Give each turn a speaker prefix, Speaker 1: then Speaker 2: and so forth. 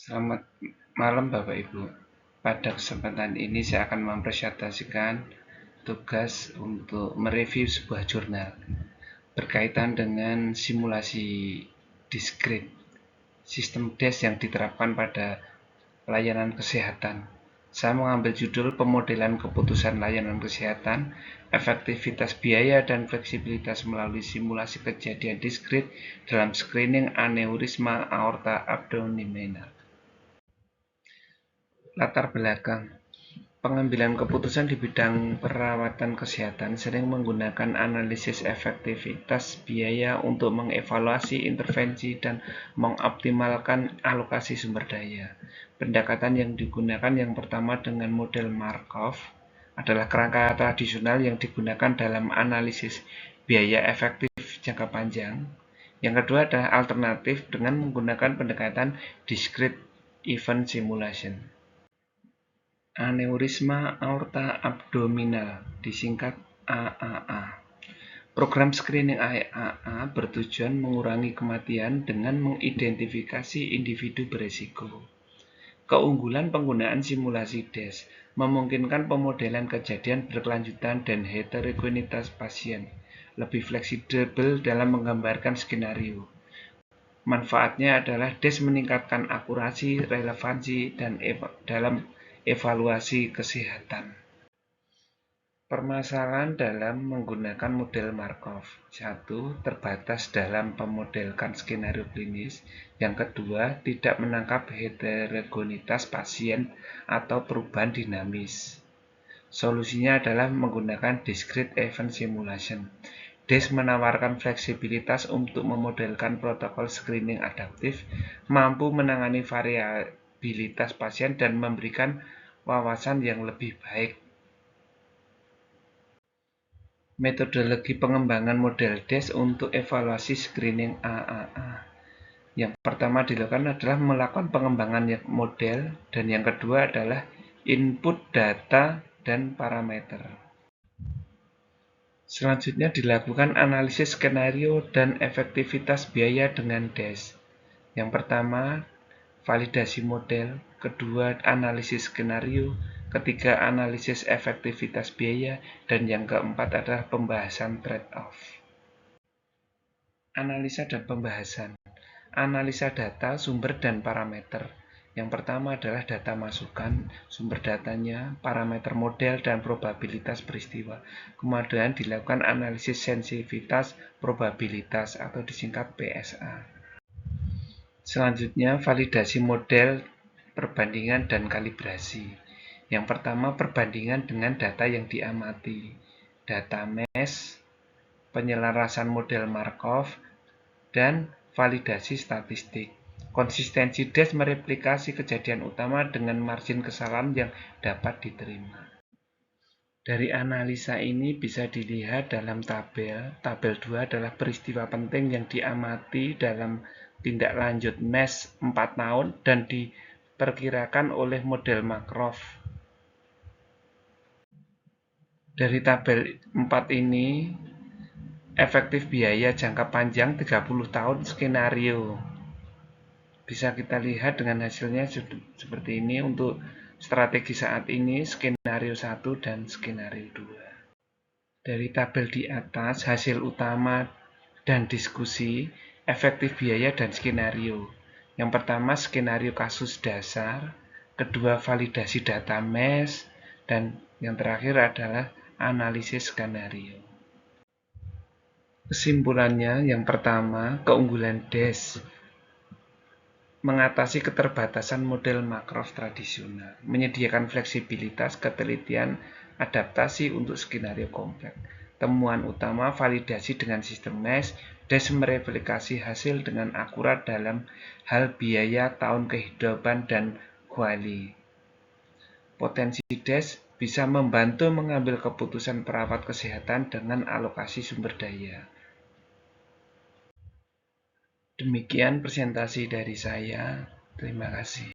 Speaker 1: Selamat malam Bapak Ibu. Pada kesempatan ini saya akan mempresentasikan tugas untuk mereview sebuah jurnal berkaitan dengan simulasi diskrit sistem DES yang diterapkan pada layanan kesehatan. Saya mengambil judul pemodelan keputusan layanan kesehatan, efektivitas biaya dan fleksibilitas melalui simulasi kejadian diskrit dalam screening aneurisma aorta abdominal. Latar belakang pengambilan keputusan di bidang perawatan kesehatan sering menggunakan analisis efektivitas biaya untuk mengevaluasi intervensi dan mengoptimalkan alokasi sumber daya. Pendekatan yang digunakan yang pertama dengan model Markov adalah kerangka tradisional yang digunakan dalam analisis biaya efektif jangka panjang. Yang kedua adalah alternatif dengan menggunakan pendekatan discrete event simulation. Aneurisma aorta abdominal, disingkat AAA. Program screening AAA bertujuan mengurangi kematian dengan mengidentifikasi individu beresiko. Keunggulan penggunaan simulasi DES memungkinkan pemodelan kejadian berkelanjutan dan heterogenitas pasien, lebih fleksibel dalam menggambarkan skenario. Manfaatnya adalah DES meningkatkan akurasi, relevansi, dan dalam evaluasi kesehatan. Permasalahan dalam menggunakan model Markov. 1. Terbatas dalam memodelkan skenario klinis. Yang kedua, tidak menangkap heterogenitas pasien atau perubahan dinamis. Solusinya adalah menggunakan discrete event simulation. DES menawarkan fleksibilitas untuk memodelkan protokol screening adaptif, mampu menangani variabilitas pasien dan memberikan wawasan yang lebih baik. Metodologi pengembangan model DES untuk evaluasi screening AAA. Yang pertama dilakukan adalah melakukan pengembangan model, dan yang kedua adalah input data dan parameter. Selanjutnya dilakukan analisis skenario dan efektivitas biaya dengan DES. Yang pertama, validasi model, kedua, analisis skenario, ketiga, analisis efektivitas biaya, dan yang keempat adalah pembahasan trade-off. Analisa dan pembahasan. Analisa data, sumber, dan parameter. Yang pertama adalah data masukan, sumber datanya, parameter model, dan probabilitas peristiwa. Kemudian dilakukan analisis sensitivitas, probabilitas, atau disingkat PSA. Selanjutnya, validasi model, perbandingan, dan kalibrasi. Yang pertama, perbandingan dengan data yang diamati. Data mesh, penyelarasan model Markov, dan validasi statistik. Konsistensi DES mereplikasi kejadian utama dengan margin kesalahan yang dapat diterima. Dari analisa ini bisa dilihat dalam tabel. Tabel 2 adalah peristiwa penting yang diamati dalam tindak lanjut mesh 4 tahun dan diperkirakan oleh model Markov. Dari tabel 4 ini, efektif biaya jangka panjang 30 tahun skenario. Bisa kita lihat dengan hasilnya seperti ini untuk strategi saat ini, skenario 1 dan skenario 2. Dari tabel di atas, hasil utama dan diskusi, efektif biaya dan skenario. Yang pertama, skenario kasus dasar, kedua, validasi data mesh, dan yang terakhir adalah analisis skenario. Kesimpulannya, yang pertama, keunggulan DES mengatasi keterbatasan model Markov tradisional, menyediakan fleksibilitas ketelitian adaptasi untuk skenario kompleks. Temuan utama, validasi dengan sistem mesh, DES mereplikasi hasil dengan akurat dalam hal biaya, tahun kehidupan, dan QALY. Potensi DES bisa membantu mengambil keputusan perawat kesehatan dengan alokasi sumber daya. Demikian presentasi dari saya. Terima kasih.